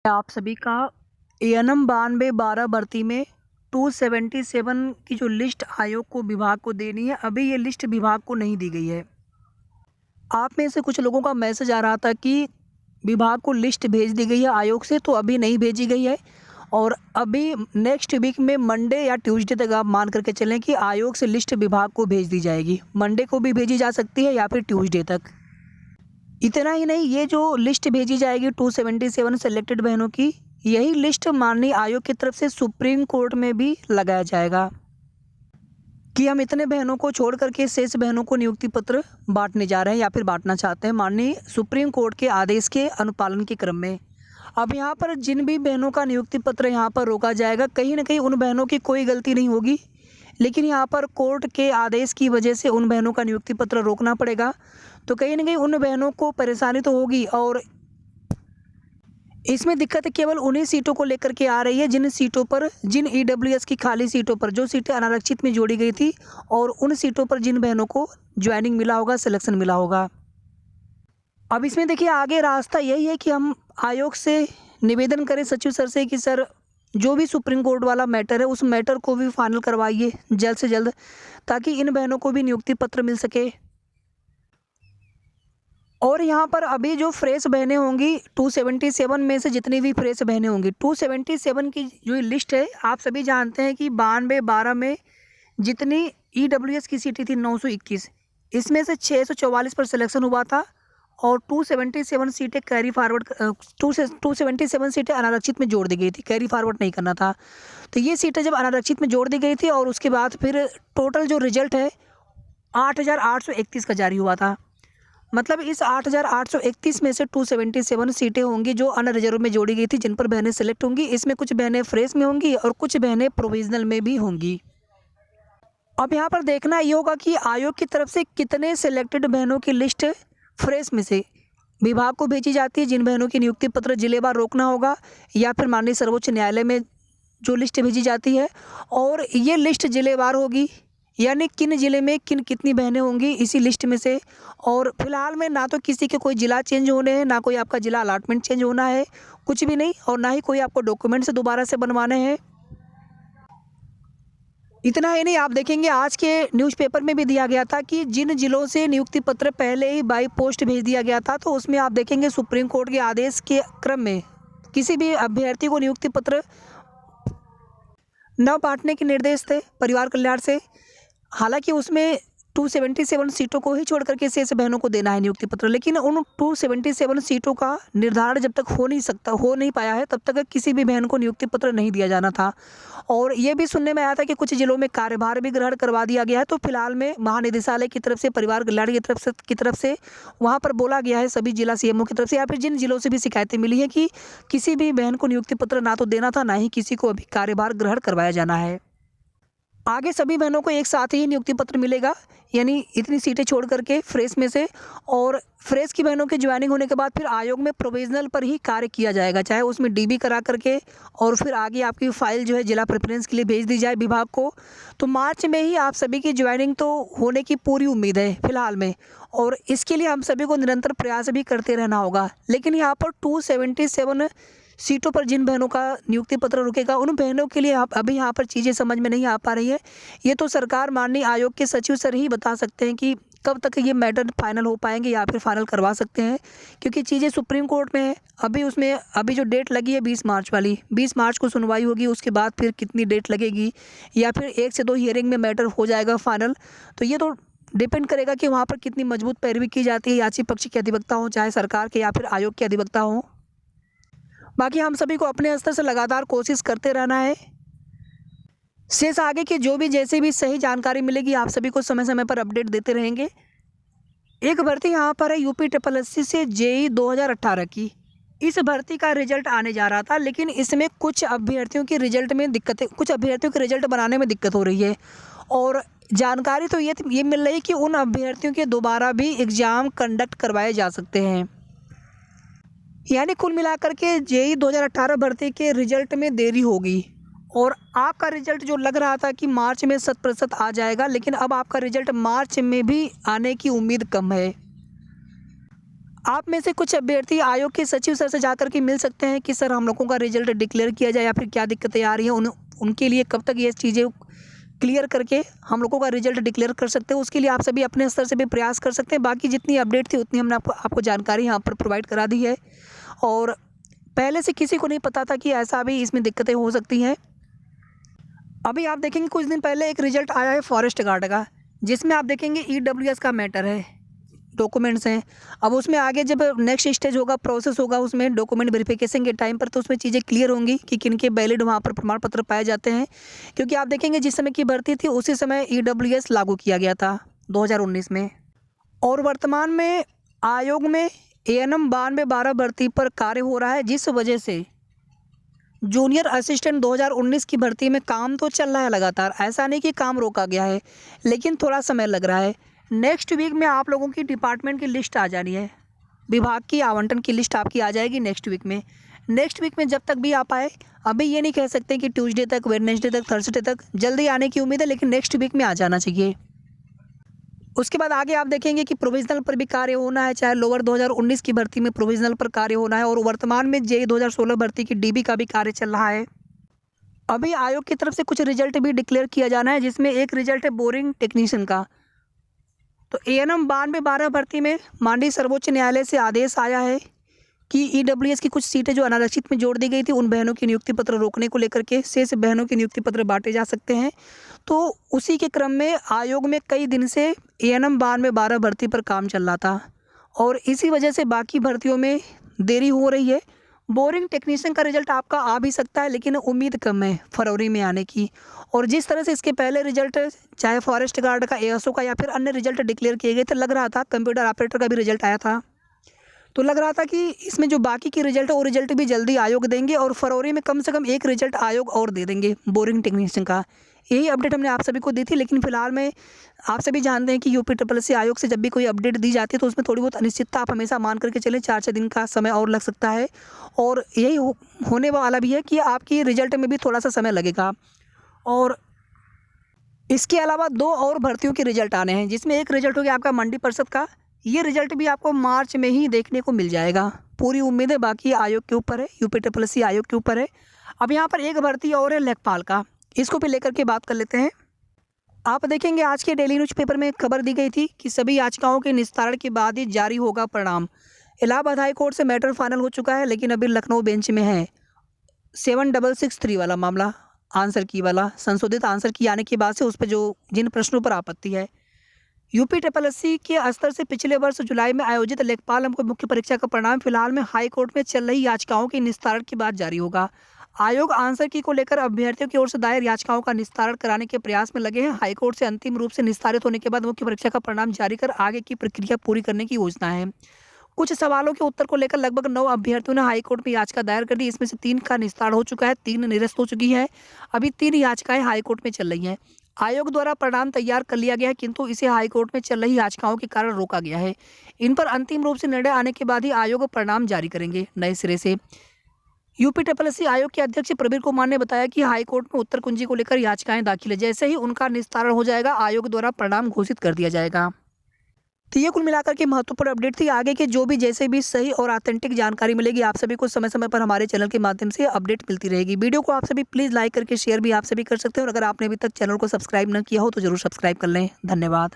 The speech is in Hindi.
आप सभी का एएनएम 92-12 भर्ती में 277 की जो लिस्ट आयोग को विभाग को देनी है, अभी ये लिस्ट विभाग को नहीं दी गई है। आप में से कुछ लोगों का मैसेज आ रहा था कि विभाग को लिस्ट भेज दी गई है आयोग से, तो अभी नहीं भेजी गई है और अभी नेक्स्ट वीक में मंडे या ट्यूसडे तक आप मान करके चलें कि आयोग से लिस्ट विभाग को भेज दी जाएगी। मंडे को भी भेजी जा सकती है या फिर ट्यूसडे तक। इतना ही नहीं, ये जो लिस्ट भेजी जाएगी 277 सेलेक्टेड बहनों की, यही लिस्ट माननीय आयोग की तरफ से सुप्रीम कोर्ट में भी लगाया जाएगा कि हम इतने बहनों को छोड़ करके शेष बहनों को नियुक्ति पत्र बांटने जा रहे हैं या फिर बांटना चाहते हैं माननीय सुप्रीम कोर्ट के आदेश के अनुपालन के क्रम में। अब यहाँ पर जिन भी बहनों का नियुक्ति पत्र यहाँ पर रोका जाएगा, कहीं ना कहीं उन बहनों की कोई गलती नहीं होगी, लेकिन यहाँ पर कोर्ट के आदेश की वजह से उन बहनों का नियुक्ति पत्र रोकना पड़ेगा। तो कहीं ना कहीं उन बहनों को परेशानी तो होगी और इसमें दिक्कत केवल उन्हीं सीटों को लेकर के आ रही है जिन सीटों पर, जिन ईडब्ल्यूएस की खाली सीटों पर जो सीटें अनारक्षित में जोड़ी गई थी और उन सीटों पर जिन बहनों को ज्वाइनिंग मिला होगा, सिलेक्शन मिला होगा। अब इसमें देखिए आगे रास्ता यही है कि हम आयोग से निवेदन करें सचिव सर से कि सर जो भी सुप्रीम कोर्ट वाला मैटर है उस मैटर को भी फाइनल करवाइए जल्द से जल्द, ताकि इन बहनों को भी नियुक्ति पत्र मिल सके। और यहाँ पर अभी जो फ्रेश बहनें होंगी 277 में से जितनी भी फ्रेश बहनें होंगी, 277 की जो लिस्ट है, आप सभी जानते हैं कि 92-12 में जितनी ईडब्ल्यूएस की सीटें थी 921, इसमें से 644 पर सिलेक्शन हुआ था और 277 सीटें कैरी फॉरवर्ड 277 सीटें अनारक्षित में जोड़ दी गई थी, कैरी फॉरवर्ड नहीं करना था। तो ये सीटें जब अनारक्षित में जोड़ दी गई थी और उसके बाद फिर टोटल जो रिजल्ट है 8,831 का जारी हुआ था। मतलब इस 8,831 में से 277 सीटें होंगी जो अनरिजर्व में जोड़ी गई थी, जिन पर बहनें सेलेक्ट होंगी। इसमें कुछ बहनें फ्रेश में होंगी और कुछ बहनें प्रोविजनल में भी होंगी। अब यहाँ पर देखना ये होगा कि आयोग की तरफ से कितने सेलेक्टेड बहनों की लिस्ट फ्रेश में से विभाग को भेजी जाती है, जिन बहनों की नियुक्ति पत्र जिलेवार रोकना होगा या फिर माननीय सर्वोच्च न्यायालय में जो लिस्ट भेजी जाती है, और ये लिस्ट जिलेवार होगी, यानी किन ज़िले में कितनी बहनें होंगी इसी लिस्ट में से। और फिलहाल में ना तो किसी के कोई ज़िला चेंज होने हैं, ना कोई आपका ज़िला अलॉटमेंट चेंज होना है, कुछ भी नहीं, और ना ही कोई आपको डॉक्यूमेंट्स दोबारा से बनवाने हैं। इतना ही नहीं, आप देखेंगे आज के न्यूज़पेपर में भी दिया गया था कि जिन ज़िलों से नियुक्ति पत्र पहले ही बाई पोस्ट भेज दिया गया था, तो उसमें आप देखेंगे सुप्रीम कोर्ट के आदेश के क्रम में किसी भी अभ्यर्थी को नियुक्ति पत्र न बांटने के निर्देश थे परिवार कल्याण से। हालांकि उसमें 277 सीटों को ही छोड़ करके शेष बहनों को देना है नियुक्ति पत्र, लेकिन उन 277 सीटों का निर्धारण जब तक हो नहीं पाया है, तब तक किसी भी बहन को नियुक्ति पत्र नहीं दिया जाना था। और ये भी सुनने में आया था कि कुछ जिलों में कार्यभार भी ग्रहण करवा दिया गया है। तो फिलहाल में महानिदेशालय की तरफ से, परिवार कल्याण की तरफ से वहाँ पर बोला गया है सभी जिला सीएमओ की तरफ से या फिर जिन जिलों से भी शिकायतें मिली है कि किसी भी बहन को नियुक्ति पत्र ना तो देना था, ना ही किसी को अभी कार्यभार ग्रहण करवाया जाना है। आगे सभी बहनों को एक साथ ही नियुक्ति पत्र मिलेगा, यानी इतनी सीटें छोड़ करके फ्रेश में से। और फ्रेश की बहनों के ज्वाइनिंग होने के बाद फिर आयोग में प्रोविजनल पर ही कार्य किया जाएगा, चाहे उसमें डीबी करा करके और फिर आगे आपकी फाइल जो है जिला प्रेफरेंस के लिए भेज दी जाए विभाग को। तो मार्च में ही आप सभी की ज्वाइनिंग तो होने की पूरी उम्मीद है फिलहाल में, और इसके लिए हम सभी को निरंतर प्रयास भी करते रहना होगा। लेकिन यहाँ पर 277 सीटों पर जिन बहनों का नियुक्ति पत्र रुकेगा, उन बहनों के लिए अभी यहाँ पर चीज़ें समझ में नहीं आ पा रही है। ये तो सरकार माननीय आयोग के सचिव सर ही बता सकते हैं कि कब तक ये मैटर फाइनल हो पाएंगे या फिर फाइनल करवा सकते हैं, क्योंकि चीज़ें सुप्रीम कोर्ट में है। अभी जो डेट लगी है 20 मार्च वाली, 20 मार्च को सुनवाई होगी, उसके बाद फिर कितनी डेट लगेगी या फिर 1 से 2 हियरिंग में मैटर हो जाएगा फाइनल। तो ये तो डिपेंड करेगा कि वहाँ पर कितनी मजबूत पैरवी की जाती है याची पक्ष के अधिवक्ता हों, चाहे सरकार के या फिर आयोग के अधिवक्ता हों। बाकी हम सभी को अपने स्तर से लगातार कोशिश करते रहना है। शेष आगे की जो भी जैसे भी सही जानकारी मिलेगी आप सभी को समय समय पर अपडेट देते रहेंगे। एक भर्ती यहाँ पर है UPSSC से JEE 2018 की। इस भर्ती का रिजल्ट आने जा रहा था, लेकिन इसमें कुछ अभ्यर्थियों के रिजल्ट बनाने में दिक्कत हो रही है। और जानकारी तो ये मिल रही है कि उन अभ्यर्थियों के दोबारा भी एग्ज़ाम कंडक्ट करवाए जा सकते हैं, यानी कुल मिलाकर के JEE 2018 भर्ती के रिजल्ट में देरी होगी। और आपका रिजल्ट जो लग रहा था कि मार्च में 100% आ जाएगा, लेकिन अब आपका रिजल्ट मार्च में भी आने की उम्मीद कम है। आप में से कुछ अभ्यर्थी आयोग के सचिव सर से जाकर के मिल सकते हैं कि सर हम लोगों का रिजल्ट डिक्लेयर किया जाए या फिर क्या दिक्कतें आ रही हैं, उनके लिए कब तक ये चीज़ें क्लियर करके हम लोगों का रिजल्ट डिक्लेयर कर सकते हैं। उसके लिए आप सभी अपने स्तर से भी प्रयास कर सकते हैं। बाकी जितनी अपडेट थी उतनी हमने आपको जानकारी यहाँ पर प्रोवाइड करा दी है, और पहले से किसी को नहीं पता था कि ऐसा भी इसमें दिक्कतें हो सकती हैं। अभी आप देखेंगे कुछ दिन पहले एक रिजल्ट आया है फॉरेस्ट गार्ड का, जिसमें आप देखेंगे EWS का मैटर है, डॉक्यूमेंट्स हैं। अब उसमें आगे जब नेक्स्ट स्टेज होगा, प्रोसेस होगा उसमें डॉक्यूमेंट वेरिफिकेशन के टाइम पर, तो उसमें चीज़ें क्लियर होंगी कि किन के वैलिड वहाँ पर प्रमाण पत्र पाए जाते हैं। क्योंकि आप देखेंगे जिस समय की भर्ती थी उसी समय EWS लागू किया गया था 2019 में, और वर्तमान में आयोग में ANM 9212 भर्ती पर कार्य हो रहा है, जिस वजह से जूनियर असिस्टेंट 2019 की भर्ती में काम तो चल रहा है लगातार, ऐसा नहीं कि काम रोका गया है, लेकिन थोड़ा समय लग रहा है। नेक्स्ट वीक में आप लोगों की डिपार्टमेंट की लिस्ट आ जानी है, विभाग की आवंटन की लिस्ट आपकी आ जाएगी नेक्स्ट वीक में। नेक्स्ट वीक में जब तक भी आप आए, अभी ये नहीं कह सकते कि ट्यूसडे तक, वेडनेसडे तक, थर्सडे तक, जल्दी आने की उम्मीद है, लेकिन नेक्स्ट वीक में आ जाना चाहिए। उसके बाद आगे आप देखेंगे कि प्रोविजनल पर भी कार्य होना है, चाहे लोअर 2019 की भर्ती में प्रोविजनल पर कार्य होना है, और वर्तमान में JEE 2016 भर्ती की DB का भी कार्य चल रहा है। अभी आयोग की तरफ से कुछ रिजल्ट भी डिक्लेयर किया जाना है, जिसमें एक रिजल्ट है बोरिंग टेक्नीशियन का। तो ANM 9212 भर्ती में माननीय सर्वोच्च न्यायालय से आदेश आया है कि EWS की कुछ सीटें जो अनारक्षित में जोड़ दी गई थी, उन बहनों की नियुक्ति पत्र रोकने को लेकर के शेष बहनों के नियुक्ति पत्र बांटे जा सकते हैं। तो उसी के क्रम में आयोग में कई दिन से ANM 9212 भर्ती पर काम चल रहा था, और इसी वजह से बाकी भर्तियों में देरी हो रही है। बोरिंग टेक्नीशियन का रिजल्ट आपका आ भी सकता है, लेकिन उम्मीद कम है फरवरी में आने की। और जिस तरह से इसके पहले रिजल्ट, चाहे फॉरेस्ट गार्ड का, ASO का, या फिर अन्य रिजल्ट डिक्लेयर किए गए थे, लग रहा था कंप्यूटर ऑपरेटर का भी रिजल्ट आया था, तो लग रहा था कि इसमें जो बाकी की रिजल्ट है वो रिजल्ट भी जल्दी आयोग देंगे, और फरवरी में कम से कम एक रिजल्ट आयोग और दे देंगे बोरिंग टेक्नीशियन का। यही अपडेट हमने आप सभी को दी थी, लेकिन फिलहाल में आप सभी जानते हैं कि UPSSC आयोग से जब भी कोई अपडेट दी जाती है तो उसमें थोड़ी बहुत अनिश्चितता आप हमेशा मान करके चलें, 4-6 दिन का समय और लग सकता है, और यही होने वाला भी है कि आपकी रिजल्ट में भी थोड़ा सा समय लगेगा। और इसके अलावा 2 और भर्तियों के रिजल्ट आने हैं, जिसमें एक रिजल्ट हो गया आपका मंडी परिषद का। ये रिजल्ट भी आपको मार्च में ही देखने को मिल जाएगा, पूरी उम्मीद है, बाकी आयोग के ऊपर है, UPSSC आयोग के ऊपर है। अब यहाँ पर एक भर्ती और है लेखपाल का, इसको भी लेकर के बात कर लेते हैं। आप देखेंगे आज के डेली न्यूज़पेपर में खबर दी गई थी कि सभी याचिकाओं के निस्तारण के बाद ही जारी होगा परिणाम। इलाहाबाद हाई कोर्ट से मैटर फाइनल हो चुका है, लेकिन अभी लखनऊ बेंच में है 7663 वाला मामला, आंसर की वाला, संशोधित आंसर की आने के बाद से उस पर जो जिन प्रश्नों पर आपत्ति है। UPSSC के स्तर से पिछले वर्ष जुलाई में आयोजित लेखपाल मुख्य परीक्षा का परिणाम फिलहाल में हाई कोर्ट में चल रही याचिकाओं के निस्तारण के बाद जारी होगा। आयोग आंसर की को लेकर अभ्यर्थियों की ओर से दायर याचिकाओं का निस्तारण कराने के प्रयास में लगे हैं। हाईकोर्ट से अंतिम रूप से निस्तारित होने के बाद मुख्य परीक्षा का परिणाम जारी कर आगे की प्रक्रिया पूरी करने की योजना है। कुछ सवालों के उत्तर को लेकर लगभग 9 अभ्यर्थियों ने हाईकोर्ट में याचिका दायर कर दी। इसमें से 3 का निस्तारण हो चुका है, 3 निरस्त हो चुकी है। अभी 3 याचिकाएं हाईकोर्ट में चल रही हैं। आयोग द्वारा परिणाम तैयार कर लिया गया है, किंतु इसे हाईकोर्ट में चल रही याचिकाओं के कारण रोका गया है। इन पर अंतिम रूप से निर्णय आने के बाद ही आयोग परिणाम जारी करेंगे नए सिरे से। UPSSC आयोग के अध्यक्ष प्रवीर कुमार ने बताया कि हाईकोर्ट में उत्तर कुंजी को लेकर याचिकाएं दाखिल है, जैसे ही उनका निस्तारण हो जाएगा आयोग द्वारा परिणाम घोषित कर दिया जाएगा। तो ये कुल मिलाकर के महत्वपूर्ण अपडेट थी। आगे के जो भी जैसे भी सही और ऑथेंटिक जानकारी मिलेगी आप सभी को समय समय पर हमारे चैनल के माध्यम से अपडेट मिलती रहेगी। वीडियो को आप सभी प्लीज़ लाइक करके शेयर भी आप सभी कर सकते हो, और अगर आपने अभी तक चैनल को सब्सक्राइब न किया हो तो जरूर सब्सक्राइब कर लें। धन्यवाद।